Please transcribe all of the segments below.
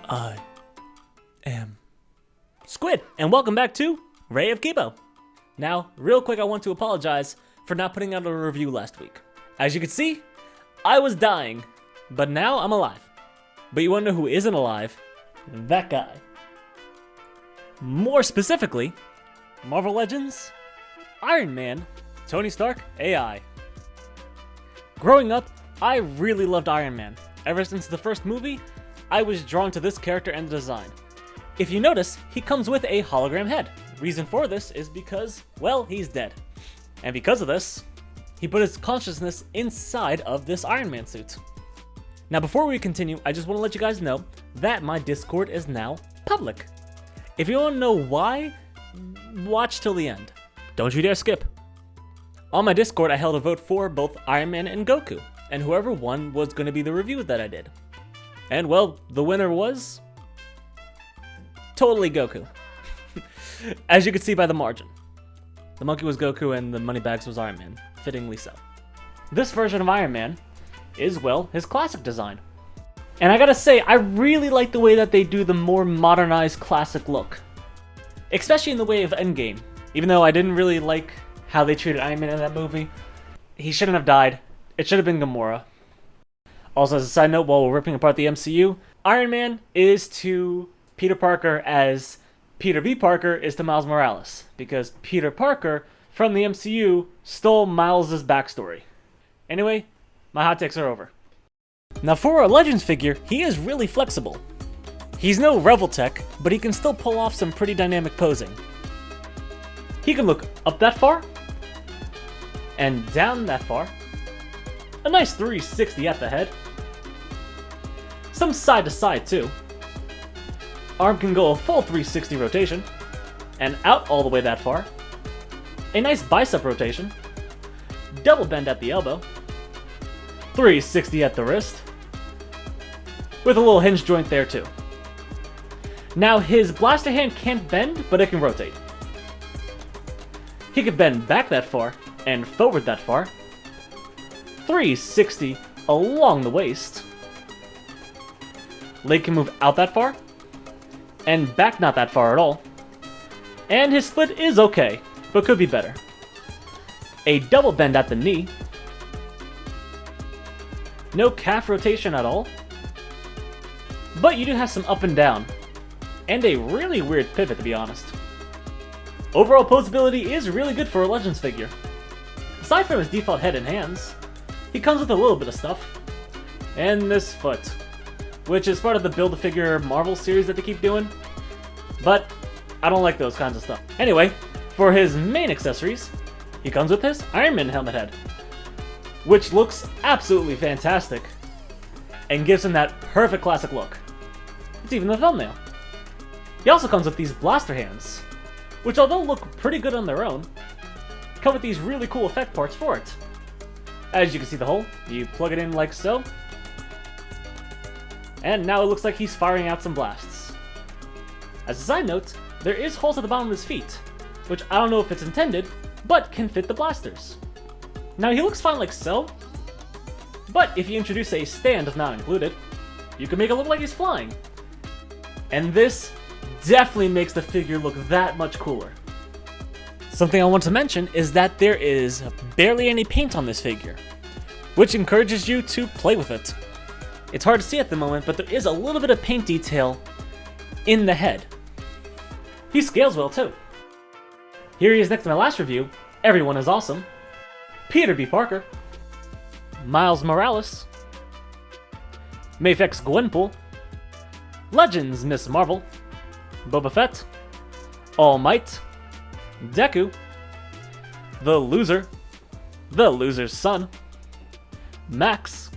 I am Squid, and welcome back to Ray of Kibo. Now, real quick, I want to apologize for not putting out a review last week. As you can see, I was dying, but now I'm alive. But you wanna know who isn't alive? That guy. More specifically, Marvel Legends, Iron Man, Tony Stark, AI. Growing up, I really loved Iron Man. Ever since the first movie, I was drawn to this character and the design. If you notice, he comes with a hologram head. Reason for this is because, well, he's dead. And because of this, he put his consciousness inside of this Iron Man suit. Now before we continue, I just want to let you guys know that my Discord is now public. If you want to know why, watch till the end. Don't you dare skip. On my Discord, I held a vote for both Iron Man and Goku, and whoever won was going to be the review that I did. And well, the winner was totally Goku. As you can see by the margin. The monkey was Goku and the moneybags was Iron Man, fittingly so. This version of Iron Man is, well, his classic design. And I gotta say, I really like the way that they do the more modernized classic look. Especially in the way of Endgame. Even though I didn't really like how they treated Iron Man in that movie. He shouldn't have died. It should have been Gamora. Also, as a side note, while we're ripping apart the MCU, Iron Man is to Peter Parker as Peter B. Parker is to Miles Morales. Because Peter Parker, from the MCU, stole Miles' backstory. Anyway, my hot takes are over. Now for a Legends figure, he is really flexible. He's no Revel Tech, but he can still pull off some pretty dynamic posing. He can look up that far, and down that far. A nice 360 at the head. Some side to side too. Arm can go a full 360 rotation, and out all the way that far. A nice bicep rotation. Double bend at the elbow. 360 at the wrist. With a little hinge joint there too. Now his blaster hand can't bend, but it can rotate. He can bend back that far, and forward that far. 360 along the waist. Leg can move out that far, and back not that far at all. And his split is okay, but could be better. A double bend at the knee. No calf rotation at all. But you do have some up and down. And a really weird pivot, to be honest. Overall posability is really good for a Legends figure. Aside from his default head and hands, he comes with a little bit of stuff. And this foot, which is part of the Build-A-Figure Marvel series that they keep doing. But I don't like those kinds of stuff. Anyway, for his main accessories, he comes with his Iron Man helmet head, which looks absolutely fantastic and gives him that perfect classic look. It's even the thumbnail. He also comes with these blaster hands, which although look pretty good on their own, come with these really cool effect parts for it. As you can see the hole, you plug it in like so, and now it looks like he's firing out some blasts. As a side note, there is holes at the bottom of his feet, which I don't know if it's intended, but can fit the blasters. Now he looks fine like so, but if you introduce a stand not included, you can make it look like he's flying. And this definitely makes the figure look that much cooler. Something I want to mention is that there is barely any paint on this figure, which encourages you to play with it. It's hard to see at the moment, but there is a little bit of paint detail in the head. He scales well too. Here he is next to my last review, Everyone is Awesome, Peter B. Parker, Miles Morales, Mafex Gwenpool, Legends Miss Marvel, Boba Fett, All Might, Deku, The Loser, The Loser's Son, Max,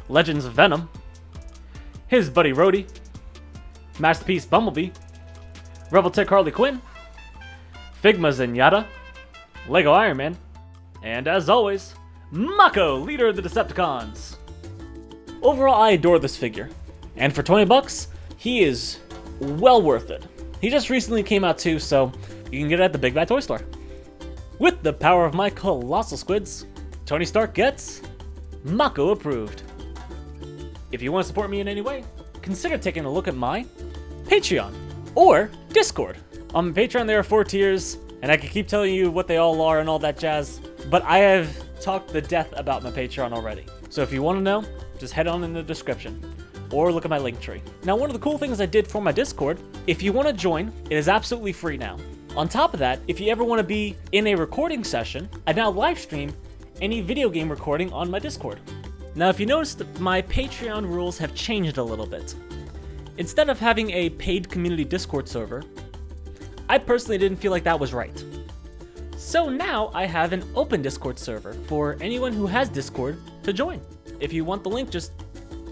Legends Venom, his buddy Rhodey, Masterpiece Bumblebee, Rebel Tech Harley Quinn, Figma Zenyatta, Lego Iron Man, and as always, Mako, leader of the Decepticons. Overall, I adore this figure, and for 20 bucks, he is well worth it. He just recently came out too, so you can get it at the Big Bad Toy Store. With the power of my colossal squids, Tony Stark gets Mako approved. If you want to support me in any way, consider taking a look at my Patreon or Discord. On my Patreon, there are 4 tiers, and I can keep telling you what they all are and all that jazz, but I have talked the death about my Patreon already. So if you want to know, just head on in the description or look at my link tree. Now, one of the cool things I did for my Discord, if you want to join, it is absolutely free now. On top of that, if you ever want to be in a recording session, I now live stream any video game recording on my Discord. Now, if you noticed, my Patreon rules have changed a little bit. Instead of having a paid community Discord server, I personally didn't feel like that was right. So now I have an open Discord server for anyone who has Discord to join. If you want the link,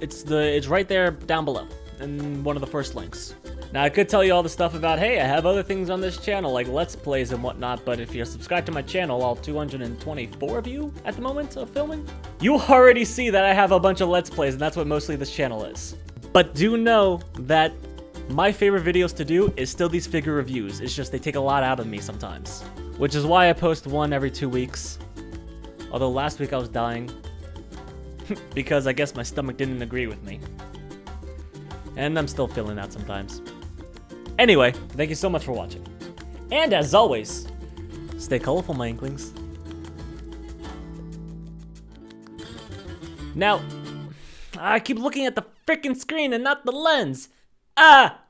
it's right there down below in one of the first links. Now, I could tell you all the stuff about, hey, I have other things on this channel, like Let's Plays and whatnot, but if you're subscribed to my channel, all 224 of you at the moment of filming, you already see that I have a bunch of Let's Plays, and that's what mostly this channel is. But do know that my favorite videos to do is still these figure reviews. It's just they take a lot out of me sometimes, which is why I post one every 2 weeks. Although last week I was dying because I guess my stomach didn't agree with me. And I'm still feeling that sometimes. Anyway, thank you so much for watching. And as always, stay colorful, my inklings. Now, I keep looking at the freaking screen and not the lens. Ah!